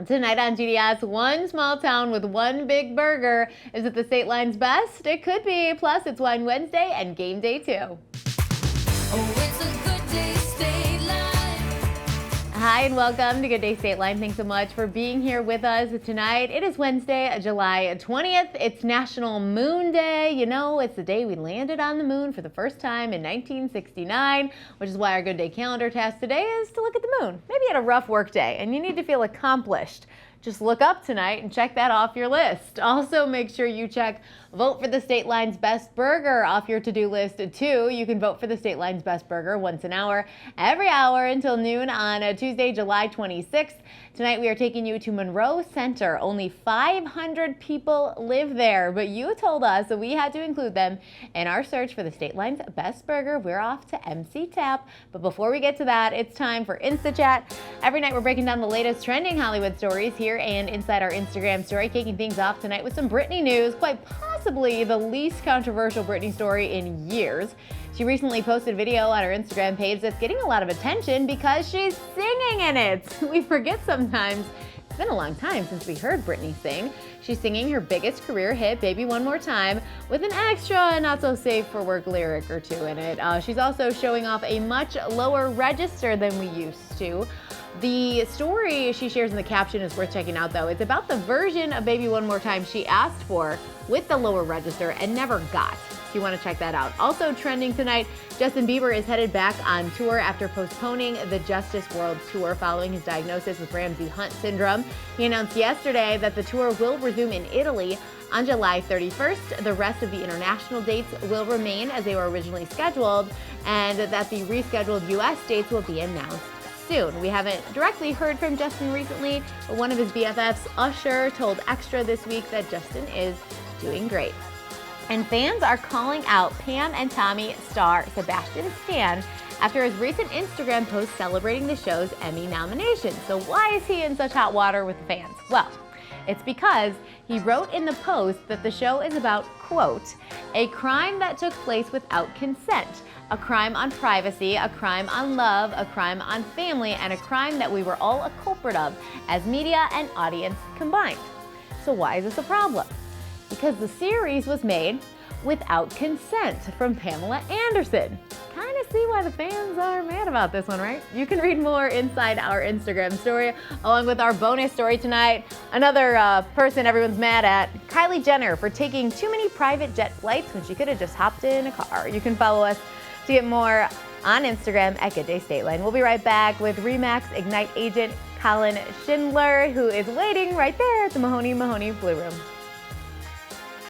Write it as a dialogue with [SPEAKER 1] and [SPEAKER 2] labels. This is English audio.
[SPEAKER 1] Tonight on GDS, one small town with one big burger. Is it the state line's best? It could be. Plus, it's Wine Wednesday and game day too.
[SPEAKER 2] Oh, it's a good day, State Line.
[SPEAKER 1] Hi and welcome to Good Day State Line. Thanks so much for being here with us tonight. It is Wednesday, July 20th. It's National Moon Day. You know, it's the day we landed on the moon for the first time in 1969, which is why our Good Day calendar task today is to look at the moon. Maybe you had a rough work day and you need to feel accomplished. Just look up tonight and check that off your list. Also, make sure you check Vote for the State Line's Best Burger off your to-do list too. You can vote for the State Line's Best Burger once an hour, every hour until noon on Tuesday, July 26th. Tonight we are taking you to Monroe Center. Only 500 people live there, but you told us that we had to include them in our search for the State Line's Best Burger. We're off to MC Tap, but before we get to that, it's time for Insta Chat. Every night we're breaking down the latest trending Hollywood stories here and inside our Instagram story, kicking things off tonight with some Britney news, quite possibly the least controversial Britney story in years. She recently posted a video on her Instagram page that's getting a lot of attention because she's singing in it. We forget sometimes. It's been a long time since we heard Britney sing. She's singing her biggest career hit, Baby One More Time, with an extra not so safe for work lyric or two in it. She's also showing off a much lower register than we used to. The story she shares in the caption is worth checking out though. It's about the version of Baby One More Time she asked for with the lower register and never got. So you want to check that out. Also trending tonight, Justin Bieber is headed back on tour after postponing the Justice World Tour following his diagnosis with Ramsay-Hunt syndrome. He announced yesterday that the tour will resume in Italy on July 31st. The rest of the international dates will remain as they were originally scheduled, and that the rescheduled U.S. dates will be announced soon. We haven't directly heard from Justin recently, but one of his BFFs, Usher, told Extra this week that Justin is doing great. And fans are calling out Pam and Tommy star Sebastian Stan after his recent Instagram post celebrating the show's Emmy nomination. So why is he in such hot water with the fans? Well, it's because he wrote in the post that the show is about, quote, a crime that took place without consent, a crime on privacy, a crime on love, a crime on family, and a crime that we were all a culprit of as media and audience combined. So why is this a problem? Because the series was made without consent from Pamela Anderson. Kind of see why the fans are mad about this one, right? You can read more inside our Instagram story, along with our bonus story tonight. Another person everyone's mad at, Kylie Jenner, for taking too many private jet flights when she could have just hopped in a car. You can follow us to get more on Instagram at Good Day State Line. We'll be right back with Remax Ignite agent Colin Schindler, who is waiting right there at the Mahoney Blue Room.